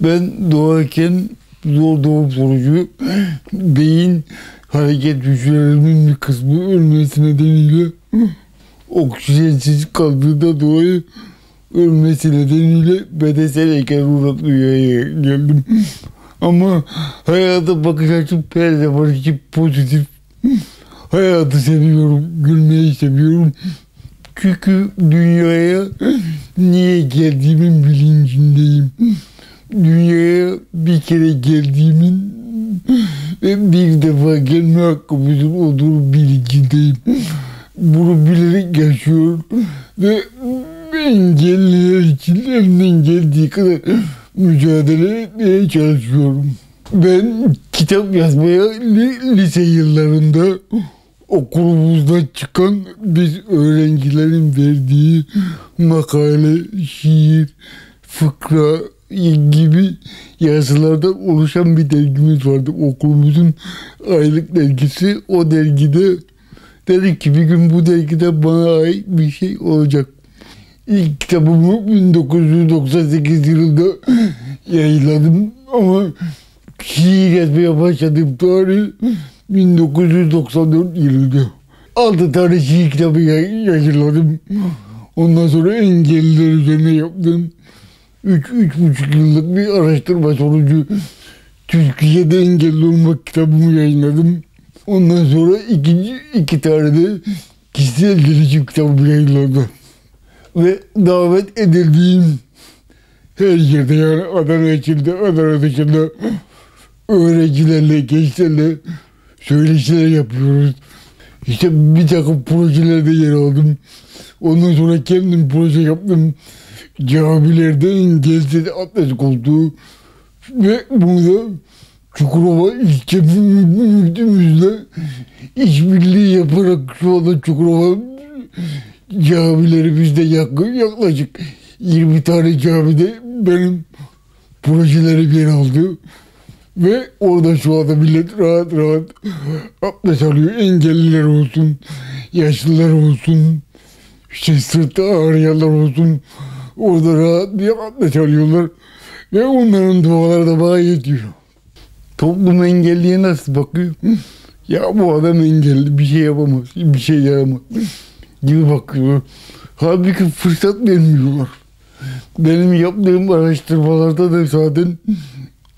Ben doğarken zor doğum sonucu beyin hareket hücrelerimin bir kısmı ölmesi nedeniyle oksijensiz kaldığında dolayı ölmesi nedeniyle bedensel olarak dünyaya geldim. Ama hayata bakış açım her zaman için pozitif. Hayatı seviyorum, gülmeyi seviyorum. Çünkü dünyaya niye geldiğimin bilincindeyim. Dünyaya bir kere geldiğimin ve bir defa gelme hakkımızın olduğu bilincindeyim. Bunu bilerek yaşıyorum ve engelliler için elimden geldiği kadar mücadele etmeye çalışıyorum. Ben kitap yazmaya lise yıllarında okulumuzdan çıkan biz öğrencilerin verdiği makale, şiir, fıkra gibi yazılardan oluşan bir dergimiz vardı. Okulumuzun aylık dergisi. O dergide dedim ki bir gün bu dergide bana ait bir şey olacak. İlk kitabımı 1998 yılında yayınladım ama şiir yazmaya başladığım tarih 1994 yılında. 6 tane şiir kitabı yayınladım. Ondan sonra engelliler üzerine yaptım. 3,5 yıllık bir araştırma sonucu Türkiye'de engelli olmak kitabımı yayınladım. Ondan sonra iki tane de kişisel gelişim kitabımı yayınladım. Ve davet edildiğim her yerde, yani Adana içinde, Adana dışında öğrencilerle, gençlerle söyleşiler yapıyoruz. İşte bir takım projelerde yer aldım. Ondan sonra kendim proje yaptım. Camilerde engelsiz atlet koltuğu ve burada Çukurova ilçemizle işbirliği yaparak şu anda Çukurova camilerimizde yaklaşık 20 tane camide benim projelerim yer aldı. Ve orada şu anda millet rahat rahat abdest alıyor. Engelliler olsun, yaşlılar olsun, işte sırtı ağrıyanlar olsun. Orada rahat bir abdest alıyorlar. Ve onların duaları da bana yetiyor. Toplum engelliye nasıl bakıyor? Ya bu adam engelli, bir şey yapamaz, bir şey yapamaz gibi bakıyor. Halbuki fırsat vermiyorlar. Benim yaptığım araştırmalarda da zaten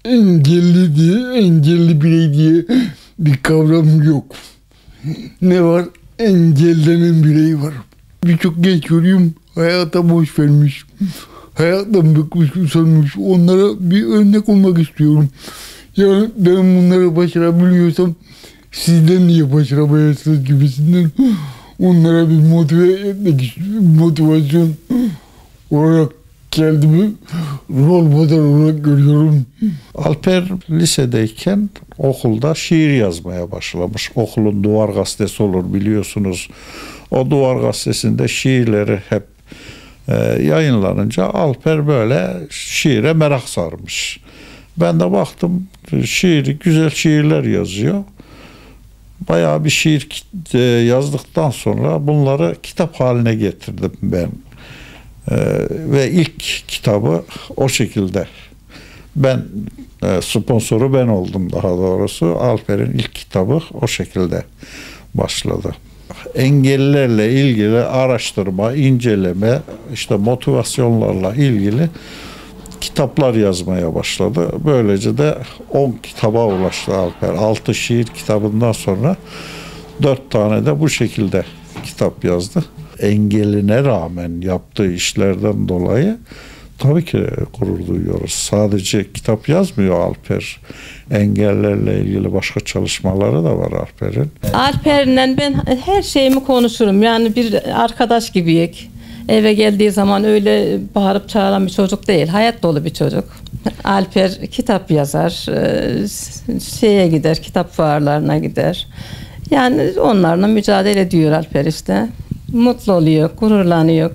engelli birey diye bir kavram yok. Ne var? Engellenen birey var. Birçok genç görüyorum, hayata boş vermiş. Hayattan bıkmış, usanmış. Onlara bir örnek olmak istiyorum. Yani ben bunları başarabiliyorsam sizden niye başaramayasınız gibisinden onlara bir motive etmek istiyorum. Motivasyon olarak kendimi rol model olarak görüyorum. Alper lisedeyken okulda şiir yazmaya başlamış. Okulun duvar gazetesi olur biliyorsunuz. O duvar gazetesinde şiirleri hep yayınlanınca Alper böyle şiire merak sarmış. Ben de baktım güzel şiirler yazıyor. Bayağı bir şiir yazdıktan sonra bunları kitap haline getirdim ben. Ve ilk kitabı o şekilde sponsoru ben oldum daha doğrusu. Alper'in ilk kitabı o şekilde başladı. Engellilerle ilgili araştırma, inceleme, işte motivasyonlarla ilgili kitaplar yazmaya başladı. Böylece de 10 kitaba ulaştı Alper. 6 şiir kitabından sonra 4 tane de bu şekilde kitap yazdı. Engeline rağmen yaptığı işlerden dolayı tabii ki gurur duyuyoruz. Sadece kitap yazmıyor Alper. Engellerle ilgili başka çalışmaları da var Alper'in. Alper'le ben her şeyimi konuşurum. Yani bir arkadaş gibiyik. Eve geldiği zaman öyle bağırıp çağıran bir çocuk değil. Hayat dolu bir çocuk. Alper kitap yazar. Şeye gider, kitap fuarlarına gider. Yani onlarla mücadele ediyor Alper işte. Mutlu oluyor, gururlanıyor.